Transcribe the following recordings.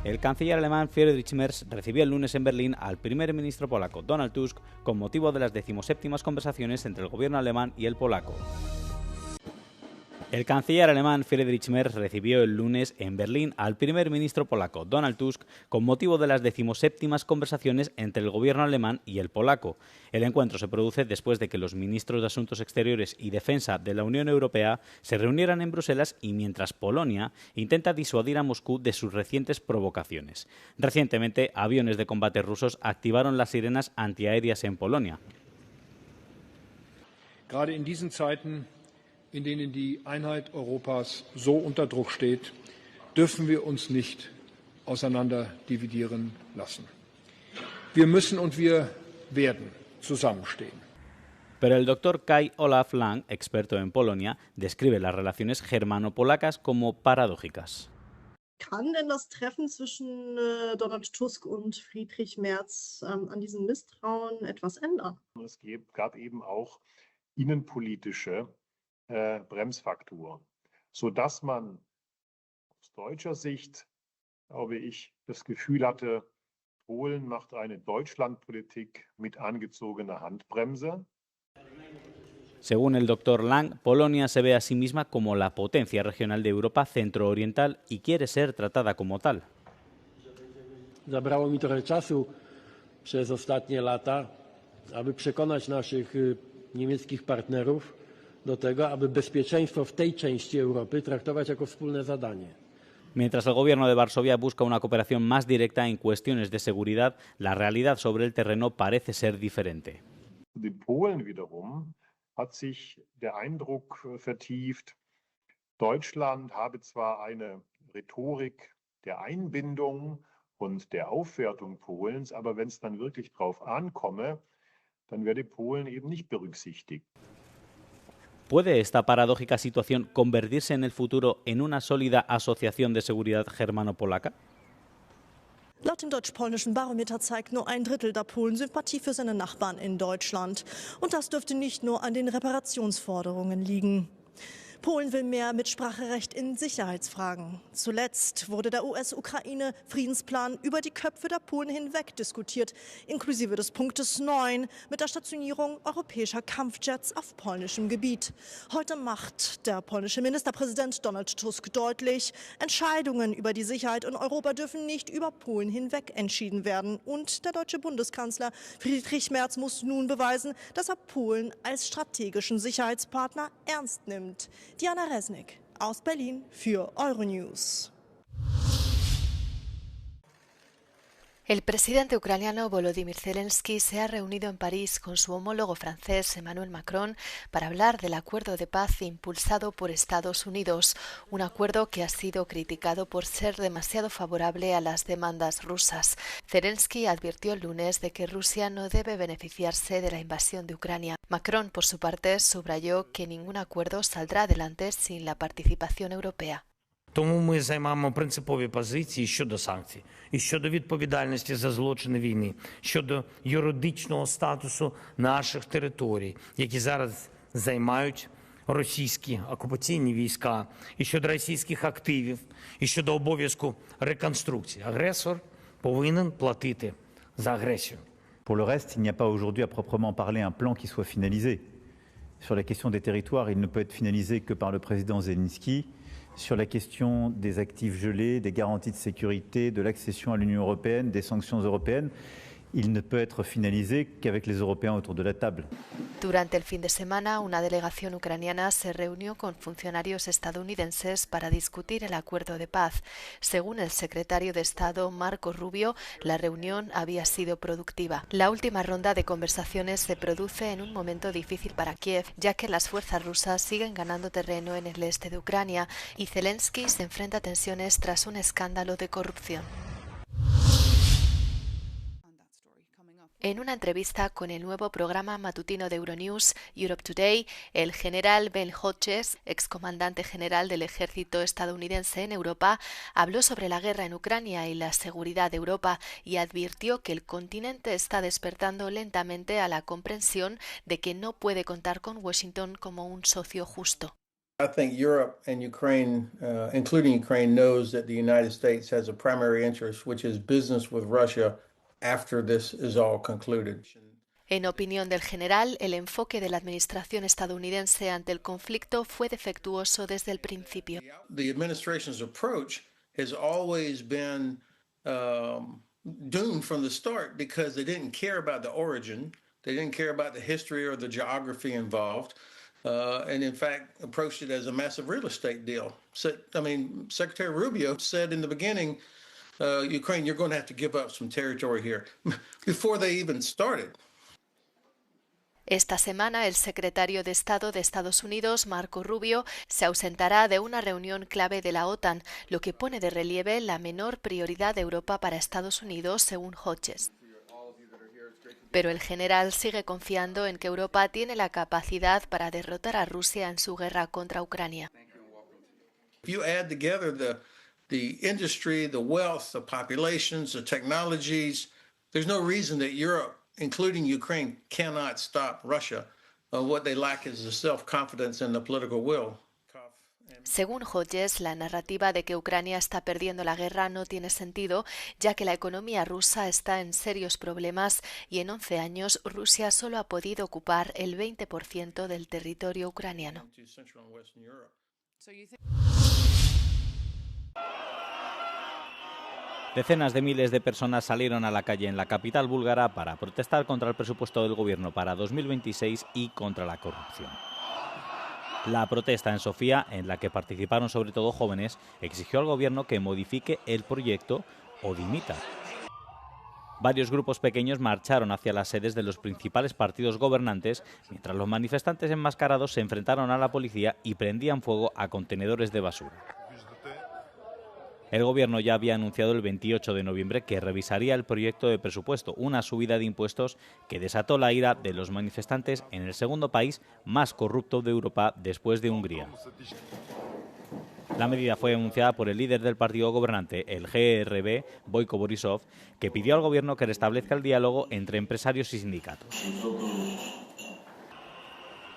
El canciller alemán Friedrich Merz recibió el lunes en Berlín al primer ministro polaco Donald Tusk con motivo de las 17º conversaciones entre el gobierno alemán y el polaco. El canciller alemán Friedrich Merz recibió el lunes en Berlín al primer ministro polaco Donald Tusk con motivo de las 17º conversaciones entre el gobierno alemán y el polaco. El encuentro se produce después de que los ministros de Asuntos Exteriores y Defensa de la Unión Europea se reunieran en Bruselas y mientras Polonia intenta disuadir a Moscú de sus recientes provocaciones. Recientemente, aviones de combate rusos activaron las sirenas antiaéreas en Polonia. Gerade in diesen Zeiten, in denen die Einheit Europas so unter Druck steht, dürfen wir uns nicht auseinanderdividieren lassen. Wir müssen und wir werden zusammenstehen. Pero el doctor Kai Olaf Lang, experto en Polonia, describe las relaciones germano-polacas como paradójicas. Kann denn das Treffen zwischen Donald Tusk und Friedrich Merz an diesem Misstrauen etwas ändern? Es gab eben auch innenpolitische Bremsfaktoren, sodass man aus deutscher Sicht, glaube ich, das Gefühl hatte, Polen macht eine Deutschlandpolitik mit angezogener Handbremse. Según el doctor Lang, Polonia se ve a sí misma como la potencia regional de Europa centrooriental y quiere ser tratada como tal. Zabrało mi trochę czasu przez ostatnie lata, aby przekonać naszych niemieckich partnerów do tego, aby bezpieczeństwo w tej części Europy traktować jako wspólne zadanie. Mientras el gobierno de Varsovia busca una cooperación más directa en cuestiones de seguridad, la realidad sobre el terreno parece ser diferente. Die Polen wiederum hat sich der Eindruck vertieft, Deutschland habe zwar eine Rhetorik der Einbindung und der Aufwertung Polens, aber wenn es dann wirklich drauf ankomme, dann werde Polen eben nicht berücksichtigt. ¿Puede esta paradójica situación convertirse en el futuro en una sólida asociación de seguridad germano-polaca? Laut dem deutsch-polnischen Barometer zeigt nur ein Drittel der Polen Sympathie für seine Nachbarn in Deutschland. Und das dürfte nicht nur an den Reparationsforderungen liegen. Polen will mehr Mitspracherecht in Sicherheitsfragen. Zuletzt wurde der US-Ukraine-Friedensplan über die Köpfe der Polen hinweg diskutiert, inklusive des Punktes 9 mit der Stationierung europäischer Kampfjets auf polnischem Gebiet. Heute macht der polnische Ministerpräsident Donald Tusk deutlich, Entscheidungen über die Sicherheit in Europa dürfen nicht über Polen hinweg entschieden werden. Und der deutsche Bundeskanzler Friedrich Merz muss nun beweisen, dass er Polen als strategischen Sicherheitspartner ernst nimmt. Diana Resnick aus Berlin für Euronews. El presidente ucraniano Volodymyr Zelensky se ha reunido en París con su homólogo francés Emmanuel Macron para hablar del acuerdo de paz impulsado por Estados Unidos, un acuerdo que ha sido criticado por ser demasiado favorable a las demandas rusas. Zelensky advirtió el lunes de que Rusia no debe beneficiarse de la invasión de Ucrania. Macron, por su parte, subrayó que ningún acuerdo saldrá adelante sin la participación europea. Тому ми займаємо принципові позиції щодо санкцій, і щодо відповідальності за злочини війни, щодо юридичного статусу наших територій, які зараз займають російські окупаційні війська, і щодо російських активів, і щодо обов'язку реконструкції. Агресор повинен платити за агресію. Pour le reste, il n'y a pas aujourd'hui à proprement parler un plan qui soit finalisé. Sur la question des territoires, il ne peut être finalisé que par le président Zelensky. Sur la question des actifs gelés, des garanties de sécurité, de l'accession à l'Union européenne, des sanctions européennes, il ne peut être finalisé qu'avec les Européens autour de la table. Durante el fin de semana, una delegación ucraniana se reunió con funcionarios estadounidenses para discutir el acuerdo de paz. Según el secretario de Estado Marco Rubio, la reunión había sido productiva. La última ronda de conversaciones se produce en un momento difícil para Kiev, ya que las fuerzas rusas siguen ganando terreno en el este de Ucrania y Zelensky se enfrenta a tensiones tras un escándalo de corrupción. En una entrevista con el nuevo programa matutino de Euronews, Europe Today, el general Ben Hodges, excomandante general del ejército estadounidense en Europa, habló sobre la guerra en Ucrania y la seguridad de Europa y advirtió que el continente está despertando lentamente a la comprensión de que no puede contar con Washington como un socio justo. I think Europe and Ukraine, including Ukraine, knows that the United States has a primary interest, which is business with Russia after this is all concluded. En opinión del general, el enfoque de la administración estadounidense ante el conflicto fue defectuoso desde el principio. The administration's approach has always been doomed from the start because they didn't care about the origin, they didn't care about the history or the geography involved. And in fact, approached it as a massive real estate deal. So, I mean, Secretary Rubio said in the beginning, Ukraine, you're going to have to give up some territory here before they even started. Esta semana, el secretario de Estado de Estados Unidos, Marco Rubio, se ausentará de una reunión clave de la OTAN, lo que pone de relieve la menor prioridad de Europa para Estados Unidos, según Hodges. Pero el general sigue confiando en que Europa tiene la capacidad para derrotar a Rusia en su guerra contra Ucrania. If you add together the industry, the wealth, the populations, the technologies, there's no reason that Europe, including Ukraine, cannot stop Russia. What they lack is the self-confidence and the political will. Según Hodges, la narrativa de que Ucrania está perdiendo la guerra no tiene sentido, ya que la economía rusa está en serios problemas y en 11 años Rusia solo ha podido ocupar el 20% del territorio ucraniano. Decenas de miles de personas salieron a la calle en la capital búlgara para protestar contra el presupuesto del gobierno para 2026 y contra la corrupción. La protesta en Sofía, en la que participaron sobre todo jóvenes, exigió al gobierno que modifique el proyecto o dimita. Varios grupos pequeños marcharon hacia las sedes de los principales partidos gobernantes, mientras los manifestantes enmascarados se enfrentaron a la policía y prendían fuego a contenedores de basura. El gobierno ya había anunciado el 28 de noviembre que revisaría el proyecto de presupuesto, una subida de impuestos que desató la ira de los manifestantes en el segundo país más corrupto de Europa después de Hungría. La medida fue anunciada por el líder del partido gobernante, el GRB, Boyko Borisov, que pidió al gobierno que restablezca el diálogo entre empresarios y sindicatos.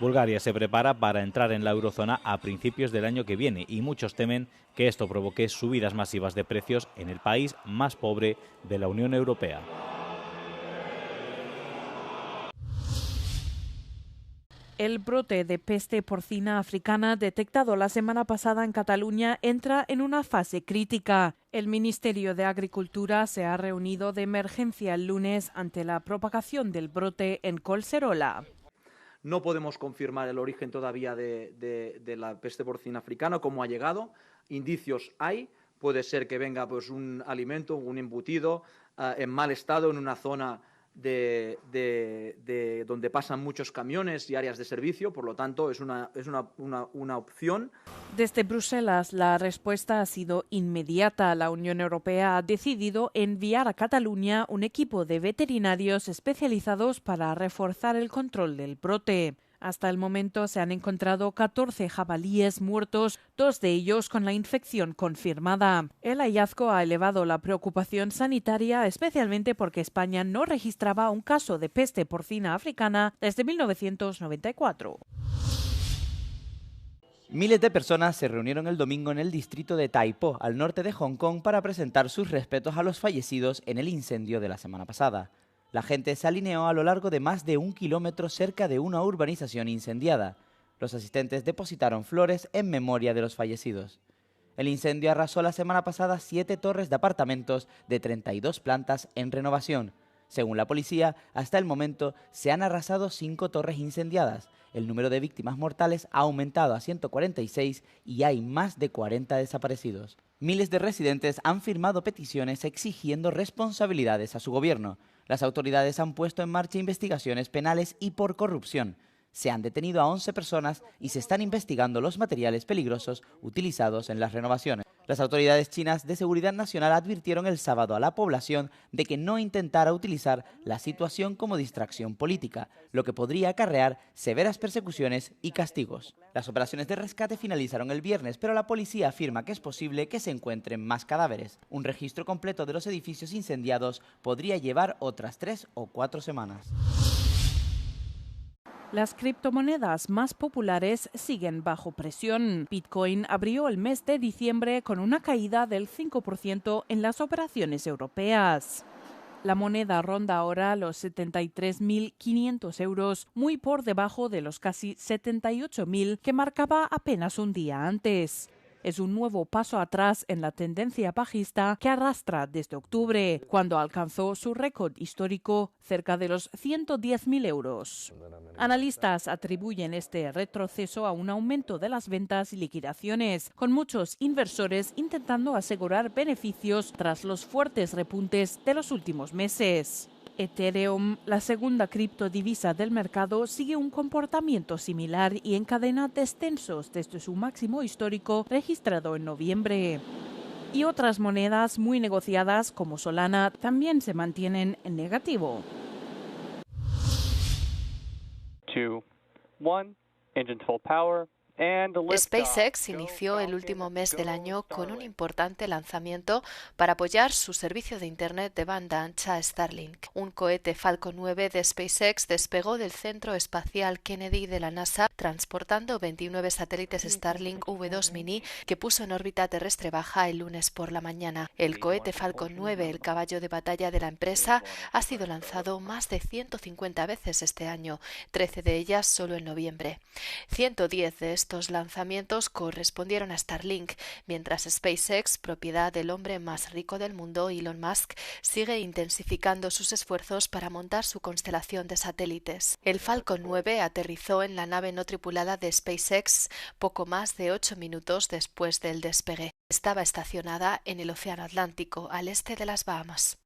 Bulgaria se prepara para entrar en la eurozona a principios del año que viene y muchos temen que esto provoque subidas masivas de precios en el país más pobre de la Unión Europea. El brote de peste porcina africana detectado la semana pasada en Cataluña entra en una fase crítica. El Ministerio de Agricultura se ha reunido de emergencia el lunes ante la propagación del brote en Collserola. No podemos confirmar el origen todavía de la peste porcina africana, cómo ha llegado. Indicios hay. Puede ser que venga pues, un alimento, un embutido en mal estado en una zona donde pasan muchos camiones y áreas de servicio. Por lo tanto, es una opción. Desde Bruselas, la respuesta ha sido inmediata. La Unión Europea ha decidido enviar a Cataluña un equipo de veterinarios especializados para reforzar el control del brote. Hasta el momento se han encontrado 14 jabalíes muertos, 2 de ellos con la infección confirmada. El hallazgo ha elevado la preocupación sanitaria, especialmente porque España no registraba un caso de peste porcina africana desde 1994. Miles de personas se reunieron el domingo en el distrito de Tai Po, al norte de Hong Kong, para presentar sus respetos a los fallecidos en el incendio de la semana pasada. La gente se alineó a lo largo de más de 1 kilómetro cerca de una urbanización incendiada. Los asistentes depositaron flores en memoria de los fallecidos. El incendio arrasó la semana pasada 7 torres de apartamentos de 32 plantas en renovación. Según la policía, hasta el momento se han arrasado 5 torres incendiadas. El número de víctimas mortales ha aumentado a 146 y hay más de 40 desaparecidos. Miles de residentes han firmado peticiones exigiendo responsabilidades a su gobierno. Las autoridades han puesto en marcha investigaciones penales y por corrupción. Se han detenido a 11 personas y se están investigando los materiales peligrosos utilizados en las renovaciones. Las autoridades chinas de seguridad nacional advirtieron el sábado a la población de que no intentara utilizar la situación como distracción política, lo que podría acarrear severas persecuciones y castigos. Las operaciones de rescate finalizaron el viernes, pero la policía afirma que es posible que se encuentren más cadáveres. Un registro completo de los edificios incendiados podría llevar otras 3 o 4 semanas. Las criptomonedas más populares siguen bajo presión. Bitcoin abrió el mes de diciembre con una caída del 5% en las operaciones europeas. La moneda ronda ahora los 73.500 euros, muy por debajo de los casi 78.000 que marcaba apenas un día antes. Es un nuevo paso atrás en la tendencia bajista que arrastra desde octubre, cuando alcanzó su récord histórico cerca de los 110.000 euros. Analistas atribuyen este retroceso a un aumento de las ventas y liquidaciones, con muchos inversores intentando asegurar beneficios tras los fuertes repuntes de los últimos meses. Ethereum, la segunda criptodivisa del mercado, sigue un comportamiento similar y encadena descensos desde su máximo histórico registrado en noviembre. Y otras monedas muy negociadas, como Solana, también se mantienen en negativo. 2, 1, engine full power. SpaceX inició el último mes del año con un importante lanzamiento para apoyar su servicio de Internet de banda ancha Starlink. Un cohete Falcon 9 de SpaceX despegó del Centro Espacial Kennedy de la NASA, transportando 29 satélites Starlink V2 Mini que puso en órbita terrestre baja el lunes por la mañana. El cohete Falcon 9, el caballo de batalla de la empresa, ha sido lanzado más de 150 veces este año, 13 de ellas solo en noviembre. 110 de estos lanzamientos correspondieron a Starlink, mientras SpaceX, propiedad del hombre más rico del mundo, Elon Musk, sigue intensificando sus esfuerzos para montar su constelación de satélites. El Falcon 9 aterrizó en la nave no tripulada de SpaceX poco más de 8 minutos después del despegue. Estaba estacionada en el Océano Atlántico, al este de las Bahamas.